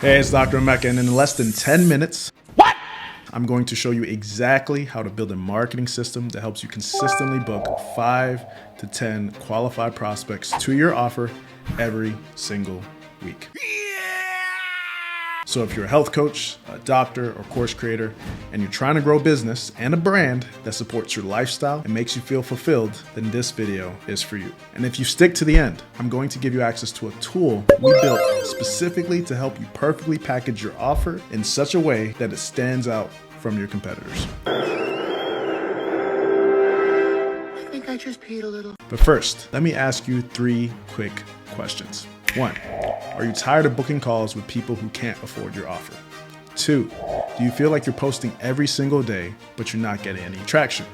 Hey, it's Dr. Emeka, and in less than 10 minutes, I'm going to show you exactly how to build a marketing system that helps you consistently book 5 to 10 qualified prospects to your offer every single week. So if you're a health coach, a doctor, or course creator, and you're trying to grow a business and a brand that supports your lifestyle and makes you feel fulfilled, then this video is for you. And if you stick to the end, I'm going to give you access to a tool we built specifically to help you perfectly package your offer in such a way that it stands out from your competitors. I think I just peed a little. But first, let me ask you 3 quick questions. 1, are you tired of booking calls with people who can't afford your offer? 2, do you feel like you're posting every single day, but you're not getting any traction?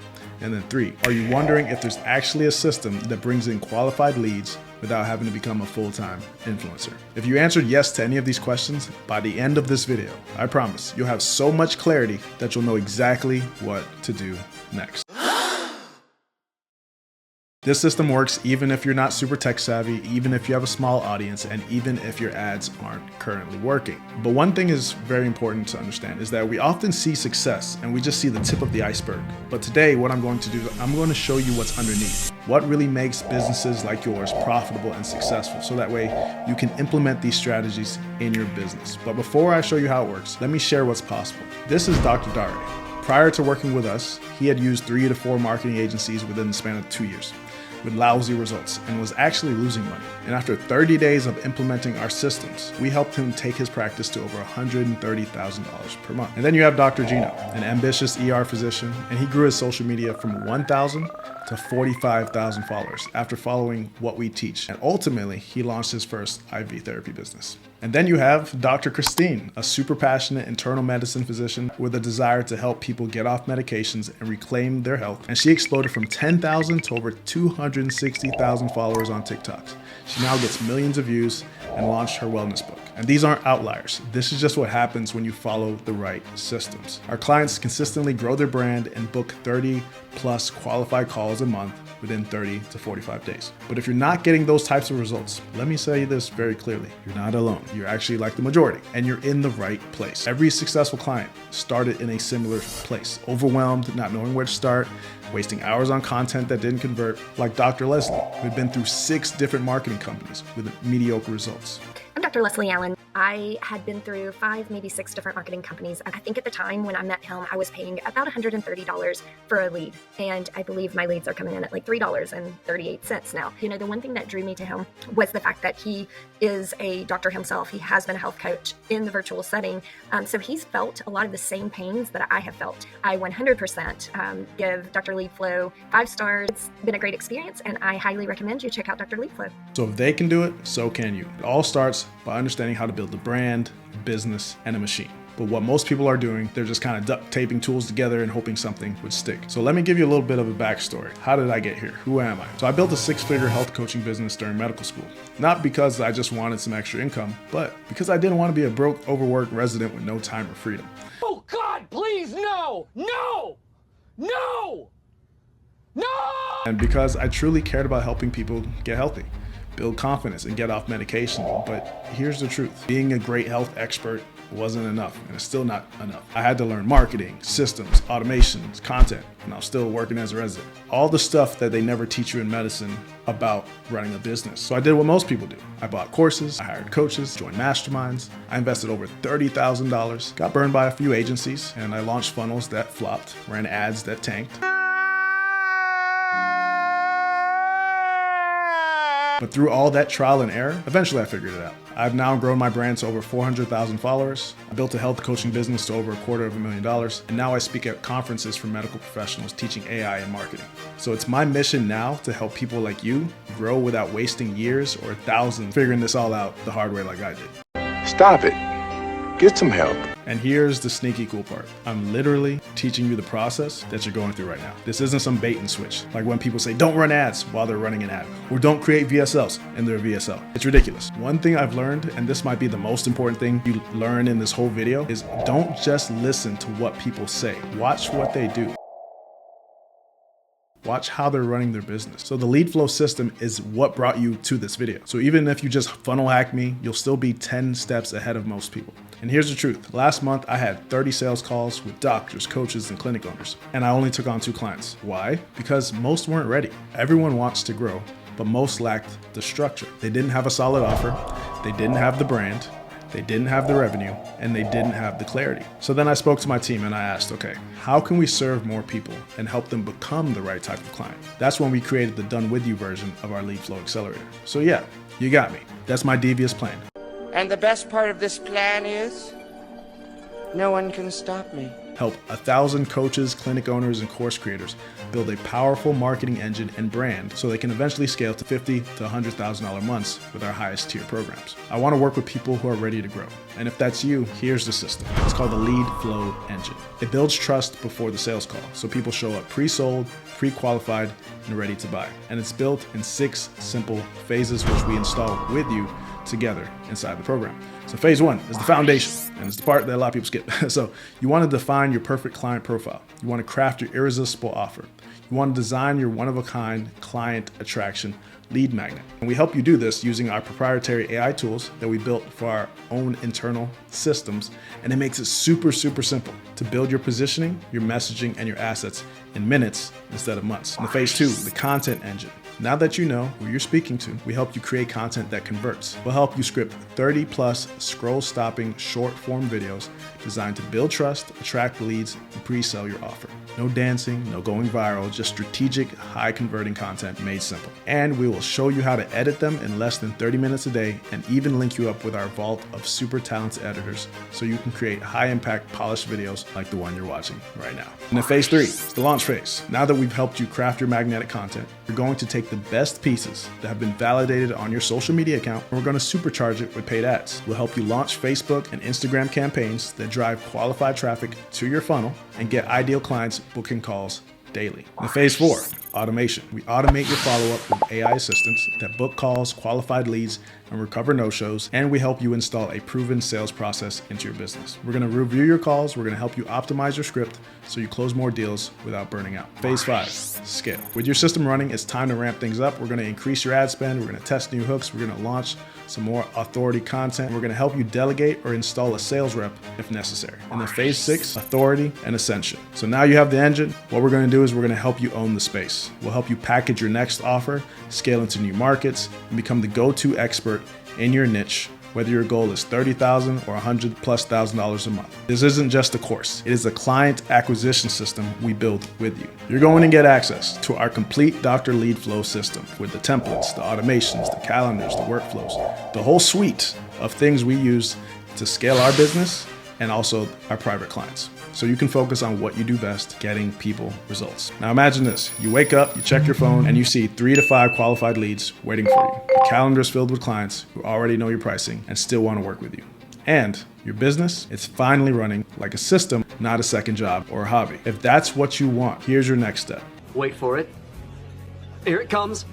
And then 3, are you wondering if there's actually a system that brings in qualified leads without having to become a full-time influencer? If you answered yes to any of these questions, by the end of this video, I promise you'll have so much clarity that you'll know exactly what to do next. This system works even if you're not super tech savvy, even if you have a small audience, and even if your ads aren't currently working. But one thing is very important to understand is that we often see success and we just see the tip of the iceberg. But today, what I'm going to do, I'm going to show you what's underneath. What really makes businesses like yours profitable and successful, so that way you can implement these strategies in your business. But before I show you how it works, let me share what's possible. This is Dr. Dary. Prior to working with us, he had used 3 to 4 marketing agencies within the span of 2 years. With lousy results and was actually losing money. And after 30 days of implementing our systems, we helped him take his practice to over $130,000 per month. And then you have Dr. Gino, an ambitious ER physician, and he grew his social media from 1,000 to 45,000 followers after following what we teach. And ultimately, he launched his first IV therapy business. And then you have Dr. Christine, a super passionate internal medicine physician with a desire to help people get off medications and reclaim their health. And she exploded from 10,000 to over 260,000 followers on TikTok. She now gets millions of views and launched her wellness book. And these aren't outliers. This is just what happens when you follow the right systems. Our clients consistently grow their brand and book 30 plus qualified calls a month within 30 to 45 days. But if you're not getting those types of results, let me say this very clearly. You're not alone. You're actually like the majority, and you're in the right place. Every successful client started in a similar place. Overwhelmed, not knowing where to start, wasting hours on content that didn't convert, like Dr. Leslie, who'd been through 6 different marketing companies with mediocre results. I'm Dr. Leslie Allen. I had been through 5, maybe 6 different marketing companies. And I think at the time when I met him, I was paying about $130 for a lead. And I believe my leads are coming in at like $3.38 now. You know, the one thing that drew me to him was the fact that he is a doctor himself. He has been a health coach in the virtual setting. So he's felt a lot of the same pains that I have felt. I 100% give Dr. Leadflow 5 stars. It's been a great experience, and I highly recommend you check out Dr. Leadflow. So if they can do it, so can you. It all starts by understanding how to build a brand, business, and a machine. But what most people are doing, they're just kind of duct taping tools together and hoping something would stick. So let me give you a little bit of a backstory. How did I get here? Who am I? So I built a 6-figure health coaching business during medical school. Not because I just wanted some extra income, but because I didn't want to be a broke, overworked resident with no time or freedom. Oh God, please, no, no, no, no! And because I truly cared about helping people get healthy, build confidence, and get off medication. But here's the truth. Being a great health expert wasn't enough, and it's still not enough. I had to learn marketing, systems, automations, content, and I was still working as a resident. All the stuff that they never teach you in medicine about running a business. So I did what most people do. I bought courses, I hired coaches, joined masterminds. I invested over $30,000, got burned by a few agencies, and I launched funnels that flopped, ran ads that tanked. But through all that trial and error, eventually I figured it out. I've now grown my brand to over 400,000 followers. I built a health coaching business to over $250,000. And now I speak at conferences for medical professionals teaching AI and marketing. So it's my mission now to help people like you grow without wasting years or thousands figuring this all out the hard way like I did. Stop it. Get some help. And here's the sneaky cool part. I'm literally teaching you the process that you're going through right now. This isn't some bait and switch. Like when people say, don't run ads while they're running an ad, or don't create VSLs and they're a VSL. It's ridiculous. One thing I've learned, and this might be the most important thing you learn in this whole video, is don't just listen to what people say. Watch what they do. watch how they're running their business. So the Leadflow system is what brought you to this video. So even if you just funnel hack me, you'll still be 10 steps ahead of most people. And here's the truth. Last month, I had 30 sales calls with doctors, coaches, and clinic owners, and I only took on 2 clients. Why? Because most weren't ready. Everyone wants to grow, but most lacked the structure. They didn't have a solid offer, they didn't have the brand, they didn't have the revenue, and they didn't have the clarity. So then I spoke to my team and I asked, okay, how can we serve more people and help them become the right type of client? That's when we created the done with you version of our Leadflow Accelerator. So yeah, you got me. That's my devious plan. And the best part of this plan is, no one can stop me. Help 1,000 coaches, clinic owners, and course creators build a powerful marketing engine and brand so they can eventually scale to $50,000 to $100,000 months with our highest tier programs. I want to work with people who are ready to grow. And if that's you, here's the system. It's called the Leadflow Engine. It builds trust before the sales call, so people show up pre-sold, pre-qualified, and ready to buy. And it's built in 6 simple phases, which we install with you together inside the program. So phase 1 is the foundation, and it's the part that a lot of people skip. So you want to define your perfect client profile. You want to craft your irresistible offer. You want to design your one-of-a-kind client attraction lead magnet. And we help you do this using our proprietary AI tools that we built for our own internal systems. And it makes it super, super simple to build your positioning, your messaging, and your assets in minutes instead of months. And the phase 2, the content engine. Now that you know who you're speaking to, we help you create content that converts. We'll help you script 30 plus scroll-stopping short-form videos designed to build trust, attract leads, and pre-sell your offer. No dancing, no going viral, just strategic, high-converting content made simple. And we will show you how to edit them in less than 30 minutes a day and even link you up with our vault of super talented editors so you can create high-impact, polished videos like the one you're watching right now. And then phase 3, it's the launch phase. Now that we've helped you craft your magnetic content, we're going to take the best pieces that have been validated on your social media account, and we're going to supercharge it with paid ads. We'll help you launch Facebook and Instagram campaigns that drive qualified traffic to your funnel and get ideal clients booking calls daily. And phase 4, automation. We automate your follow-up with AI assistants that book calls, qualified leads, and recover no-shows, and we help you install a proven sales process into your business. We're going to review your calls, we're going to help you optimize your script so you close more deals without burning out. Phase 5, scale. With your system running, it's time to ramp things up. We're going to increase your ad spend, we're going to test new hooks, we're going to launch some more authority content, we're going to help you delegate or install a sales rep if necessary. And then phase 6, authority and ascension. So now you have the engine. What we're going to do is we're going to help you own the space. We'll help you package your next offer, scale into new markets, and become the go-to expert in your niche, whether your goal is $30,000 or $100,000+ a month. This isn't just a course. It is a client acquisition system we build with you. You're going to get access to our complete Dr. Leadflow system with the templates, the automations, the calendars, the workflows, the whole suite of things we use to scale our business and also our private clients. So you can focus on what you do best, getting people results. Now imagine this, you wake up, you check your phone, and you see 3 to 5 qualified leads waiting for you. Your calendar is filled with clients who already know your pricing and still want to work with you. And your business, it's finally running like a system, not a second job or a hobby. If that's what you want, here's your next step. Wait for it. Here it comes.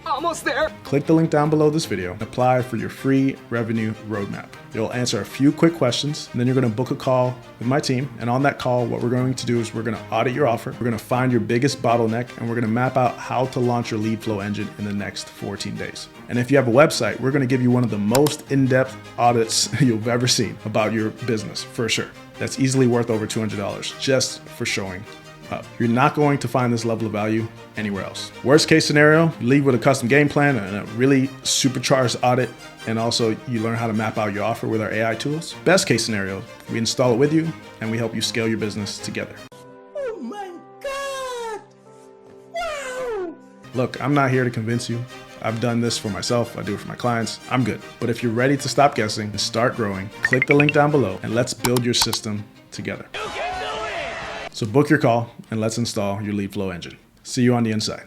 Almost there. Click the link down below this video and apply for your free revenue roadmap. You'll answer a few quick questions, and then you're going to book a call with my team. And on that call, what we're going to do is we're going to audit your offer. We're going to find your biggest bottleneck, and we're going to map out how to launch your Leadflow engine in the next 14 days. And if you have a website, we're going to give you one of the most in-depth audits you've ever seen about your business, for sure. That's easily worth over $200 just for showing up. You're not going to find this level of value anywhere else. Worst case scenario, you leave with a custom game plan and a really supercharged audit, and also you learn how to map out your offer with our AI tools. Best case scenario, we install it with you and we help you scale your business together. Oh my God! Wow! Look, I'm not here to convince you. I've done this for myself, I do it for my clients, I'm good. But if you're ready to stop guessing and start growing, click the link down below and let's build your system together. So book your call and let's install your Leadflow engine. See you on the inside.